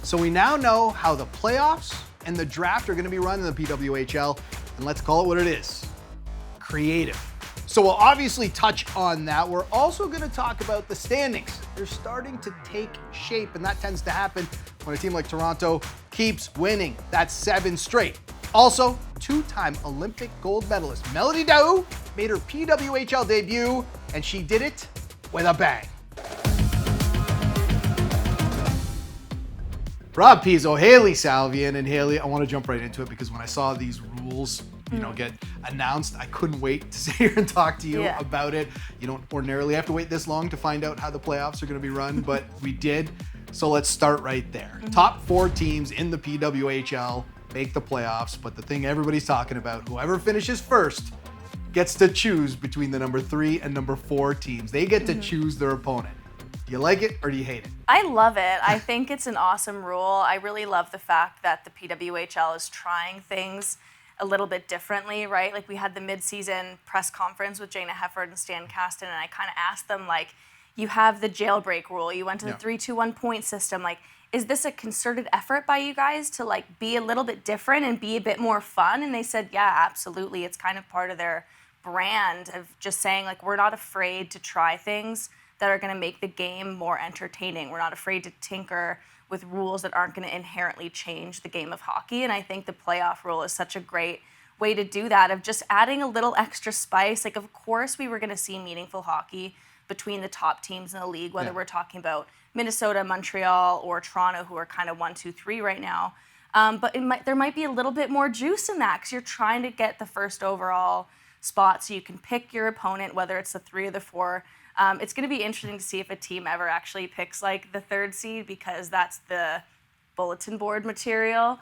So we now know how the playoffs and the draft are going to be run in the PWHL, and let's call it what it is: creative. So we'll obviously touch on that. We're also going to talk about the standings. They're starting to take shape, and that tends to happen when a team like Toronto keeps winning. That's 7 straight. Also, 2-time Olympic gold medalist Melody Daou made her PWHL debut, and she did it with a bang. Rob Pizzo, Hailey Salvian, and Hailey, I want to jump right into it because when I saw these rules, get announced, I couldn't wait to sit here and talk to you about it. You don't ordinarily have to wait this long to find out how the playoffs are going to be run, but we did. So let's start right there. Top 4 teams in the PWHL make the playoffs, but the thing everybody's talking about, whoever finishes first gets to choose between the number 3 and number 4 teams. They get to choose their opponent. Do you like it or do you hate it? I love it. I think it's an awesome rule. I really love the fact that the PWHL is trying things a little bit differently, right? Like we had the mid-season press conference with Jana Hefford and Stan Kasten, and I kind of asked them, like, you have the jailbreak rule, you went to the 3-2-1 point system, like, is this a concerted effort by you guys to like be a little bit different and be a bit more fun? And they said, yeah, absolutely. It's kind of part of their brand of just saying, like, we're not afraid to try things that are going to make the game more entertaining. We're not afraid to tinker with rules that aren't going to inherently change the game of hockey. And I think the playoff rule is such a great way to do that, of just adding a little extra spice. Like, of course, we were going to see meaningful hockey between the top teams in the league, whether we're talking about Minnesota, Montreal, or Toronto, who are kind of 1, 2, 3 right now. But there might be a little bit more juice in that because you're trying to get the first overall spot so you can pick your opponent, whether it's the 3 or the 4. It's going to be interesting to see if a team ever actually picks like the 3rd seed, because that's the bulletin board material.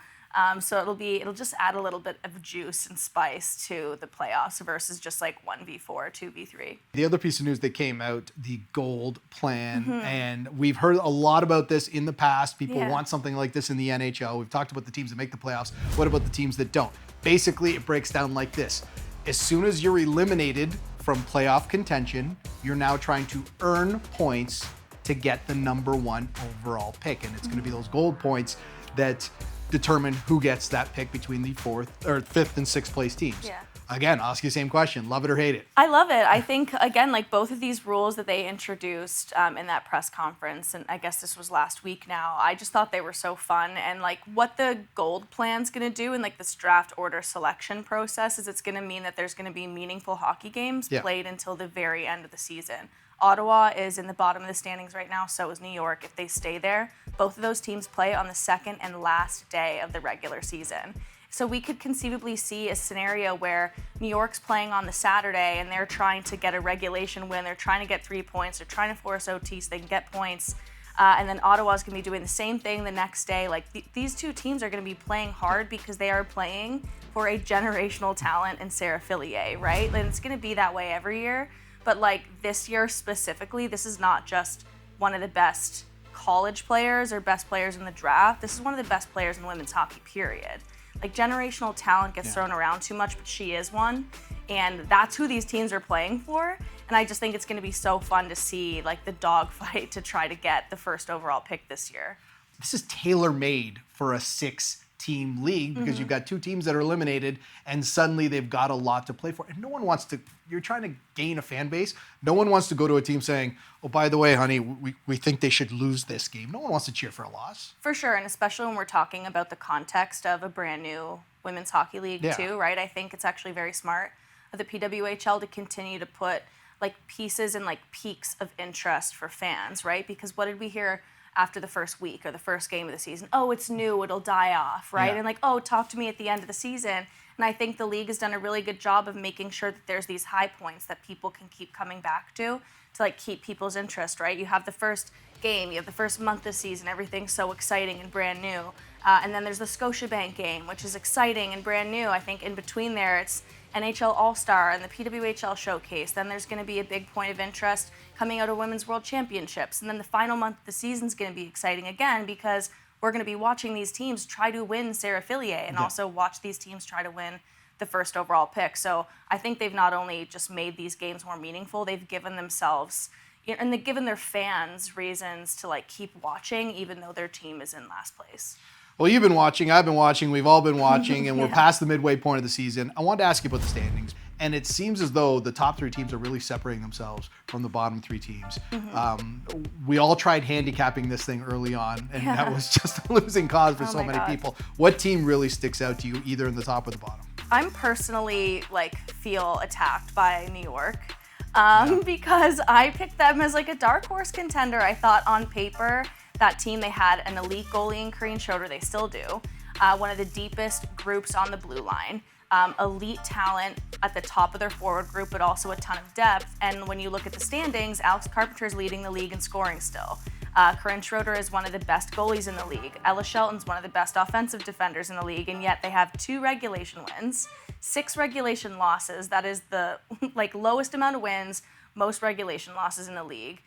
So it'll just add a little bit of juice and spice to the playoffs versus just like 1v4, 2v3. The other piece of news that came out, the gold plan, and we've heard a lot about this in the past. People want something like this in the NHL. We've talked about the teams that make the playoffs. What about the teams that don't? Basically, it breaks down like this. As soon as you're eliminated from playoff contention, you're now trying to earn points to get the number 1 overall pick. And it's going to be those gold points that determine who gets that pick between the 4th or 5th and 6th place teams. Yeah. Again, I'll ask you the same question. Love it or hate it? I love it. I think, again, like both of these rules that they introduced in that press conference, and I guess this was last week now, I just thought they were so fun. And like what the gold plan's going to do in like this draft order selection process is it's going to mean that there's going to be meaningful hockey games played until the very end of the season. Ottawa is in the bottom of the standings right now, so is New York. If they stay there, both of those teams play on the 2nd and last day of the regular season. So we could conceivably see a scenario where New York's playing on the Saturday and they're trying to get a regulation win. They're trying to get 3 points. They're trying to force OT so they can get points. And then Ottawa's going to be doing the same thing the next day. Like these 2 teams are going to be playing hard because they are playing for a generational talent in Sarah Fillier, right? And it's going to be that way every year. But like this year specifically, this is not just one of the best college players or best players in the draft. This is one of the best players in women's hockey, period. Like generational talent gets thrown around too much, but she is one. And that's who these teams are playing for. And I just think it's going to be so fun to see like the dogfight to try to get the first overall pick this year. This is tailor-made for a 6-team league because you've got 2 teams that are eliminated and suddenly they've got a lot to play for. And no one wants to, you're trying to gain a fan base. No one wants to go to a team saying, oh, by the way, honey, we think they should lose this game. No one wants to cheer for a loss. For sure, and especially when we're talking about the context of a brand new women's hockey league too, right? I think it's actually very smart of the PWHL to continue to put like pieces and like peaks of interest for fans, right? Because what did we hear after the first week or the first game of the season? Oh, it's new, it'll die off, right? And like, oh, talk to me at the end of the season. And I think the league has done a really good job of making sure that there's these high points that people can keep coming back to like keep people's interest, right? You have the first game, you have the first month of season, everything's so exciting and brand new. And then there's the Scotiabank game, which is exciting and brand new. I think in between there, it's NHL All-Star and the PWHL Showcase. Then there's going to be a big point of interest coming out of Women's World Championships. And then the final month of the season is going to be exciting again because we're going to be watching these teams try to win Sarah Fillier and also watch these teams try to win the first overall pick. So I think they've not only just made these games more meaningful, they've given themselves, and they've given their fans reasons to like keep watching even though their team is in last place. Well, you've been watching, I've been watching, we've all been watching, and we're past the midway point of the season. I wanted to ask you about the standings. And it seems as though the top 3 teams are really separating themselves from the bottom 3 teams. We all tried handicapping this thing early on, and that was just a losing cause for so many people. What team really sticks out to you, either in the top or the bottom? I'm personally feel attacked by New York because I picked them as like a dark horse contender. I thought on paper that team, they had an elite goalie in Corinne Schroeder, they still do. One of the deepest groups on the blue line. Elite talent at the top of their forward group, but also a ton of depth. And when you look at the standings, Alex Carpenter's leading the league in scoring still. Corinne Schroeder is one of the best goalies in the league. Ella Shelton's one of the best offensive defenders in the league, and yet they have 2 regulation wins, 6 regulation losses. That is the lowest amount of wins, most regulation losses in the league.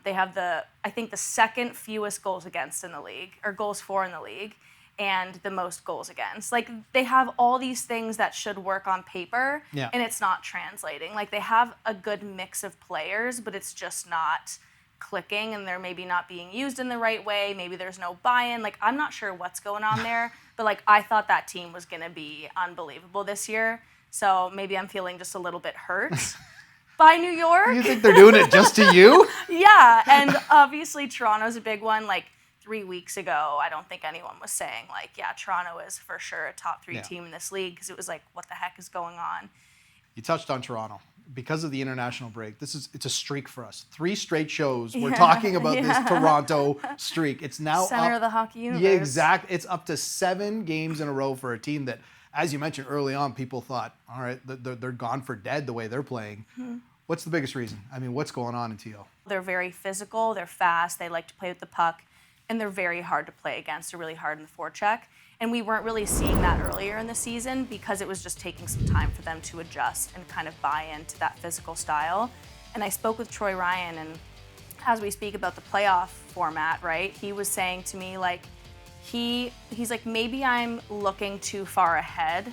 They have I think the second fewest goals against in the league, or goals for in the league, and the most goals against. They have all these things that should work on paper, and it's not translating. They have a good mix of players, but it's just not clicking, and they're maybe not being used in the right way. Maybe there's no buy-in. I'm not sure what's going on there, but I thought that team was going to be unbelievable this year. So maybe I'm feeling just a little bit hurt by New York. You think they're doing it just to you? Yeah, and obviously Toronto's a big one. 3 weeks ago, I don't think anyone was saying Toronto is for sure a top 3 team in this league, because it was what the heck is going on? You touched on Toronto. Because of the international break, it's a streak for us. 3 straight shows. We're talking about this Toronto streak. It's now center of the hockey universe. Yeah, exactly. It's up to 7 games in a row for a team that, as you mentioned early on, people thought, all right, they're gone for dead the way they're playing. What's the biggest reason? I mean, what's going on in TO? They're very physical. They're fast. They like to play with the puck. And they're very hard to play against. They're really hard in the forecheck. And we weren't really seeing that earlier in the season because it was just taking some time for them to adjust and kind of buy into that physical style. And I spoke with Troy Ryan, and as we speak about the playoff format, right, he was saying to me, he's like, maybe I'm looking too far ahead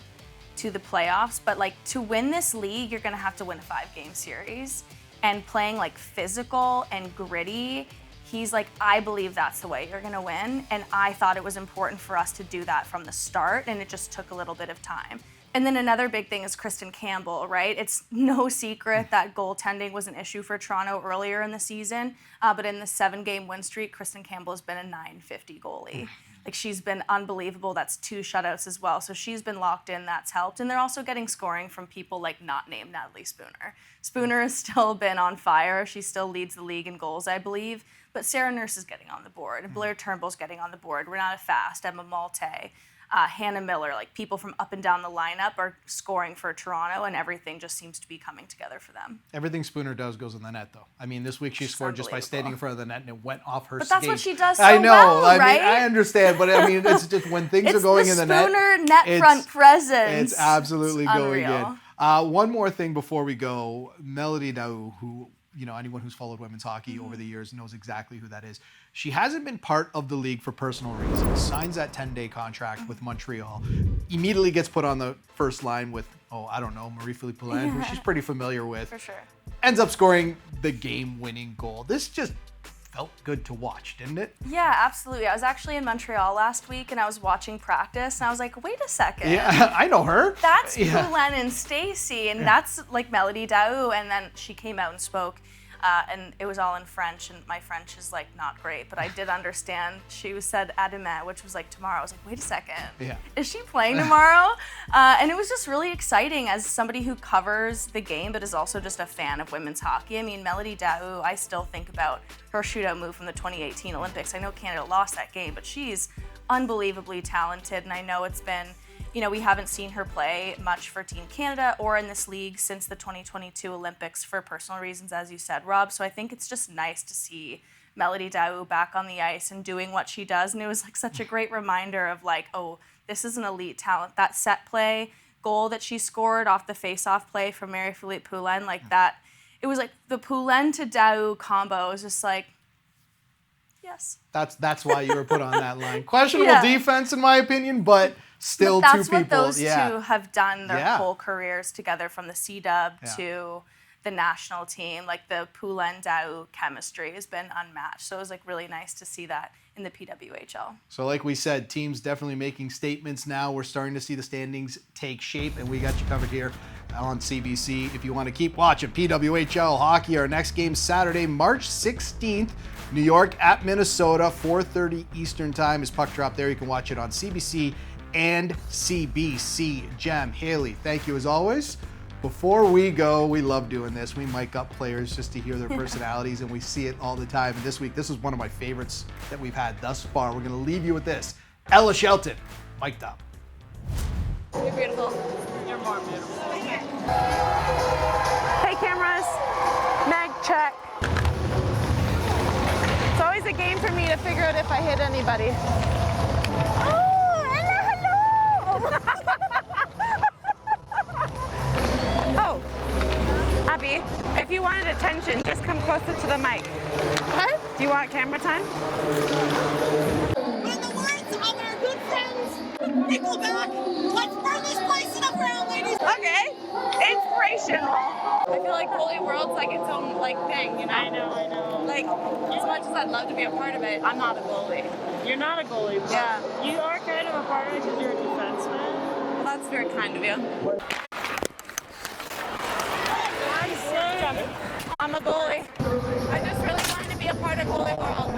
to the playoffs, but to win this league, you're going to have to win a 5-game series. And playing physical and gritty, he's like, I believe that's the way you're going to win. And I thought it was important for us to do that from the start, and it just took a little bit of time. And then another big thing is Kristen Campbell, right? It's no secret that goaltending was an issue for Toronto earlier in the season, but in the 7-game win streak, Kristen Campbell has been a .950 goalie. She's been unbelievable. That's 2 shutouts as well. So she's been locked in. That's helped. And they're also getting scoring from people not named Natalie Spooner. Spooner has still been on fire. She still leads the league in goals, I believe. But Sarah Nurse is getting on the board. And Blair Turnbull's getting on the board. Renata Fast, Emma Malte, Hannah Miller. People from up and down the lineup are scoring for Toronto, and everything just seems to be coming together for them. Everything Spooner does goes in the net, though. I mean, this week she scored just by standing in front of the net, and it went off her skate. But that's what she does so I know. well, right? I mean, I understand, but I mean, it's just when things are going in the net. It's the Spooner net front presence. It's absolutely going unreal. in. One more thing before we go. Melody Daou, who, anyone who's followed women's hockey over the years knows exactly who that is. She hasn't been part of the league for personal reasons. Signs that 10-day contract with Montreal. Immediately gets put on the first line with, Marie-Philippe Poulin, who she's pretty familiar with. For sure. Ends up scoring the game-winning goal. This just felt good to watch, didn't it? Yeah, absolutely. I was actually in Montreal last week, and I was watching practice, and I was like, wait a second. Yeah, I know her. That's Poulin and Stacy, and that's Melody Daou. And then she came out and spoke. And it was all in French, and my French is not great, but I did understand. She said "à demain," which was tomorrow. I was like, wait a second, is she playing tomorrow? And it was just really exciting as somebody who covers the game, but is also just a fan of women's hockey. I mean, Melody Daou, I still think about her shootout move from the 2018 Olympics. I know Canada lost that game, but she's unbelievably talented, and I know it's been, we haven't seen her play much for Team Canada or in this league since the 2022 Olympics for personal reasons, as you said, Rob. So I think it's just nice to see Melody Daou back on the ice and doing what she does. And it was such a great reminder of this is an elite talent. That set play goal that she scored off the face-off play from Marie-Philippe Poulin, that, it was the Poulin to Daou combo was just yes. That's why you were put on that line. Questionable defense, in my opinion, but still but 2 people. That's what those 2 have done their whole careers together, from the C-Dub to the national team. Like the Poulin Dao chemistry has been unmatched. So it was like really nice to see that in the PWHL. So like we said, teams definitely making statements now. We're starting to see the standings take shape, and we got you covered here on CBC. If you want to keep watching PWHL hockey, our next game Saturday, March 16th, New York at Minnesota, 4:30 Eastern time is puck drop there. You can watch it on CBC and CBC. Jem, Hailey, thank you as always. Before we go, we love doing this. We mic up players just to hear their personalities, and we see it all the time. And this week, this is one of my favorites that we've had thus far. We're going to leave you with this. Ella Shelton, mic'd up. You're beautiful. You're more beautiful. Hey, cameras. Mag check. It's always a game for me to figure out if I hit anybody. Oh, hello. Oh, Abby, if you wanted attention, just come closer to the mic. What? Do you want camera time? In the words of our good friends, Nickelback, let's burn this place to the ground, ladies. Okay, inspirational. I feel like Goalie World's like its own like thing, you know? I know. Like, as much as I'd love to be a part of it, I'm not a goalie. You're not a goalie, but Yeah. you are kind of a part of it because you're a defenseman. Well, that's very kind of you. I'm a goalie. I just really wanted to be a part of Goalie World.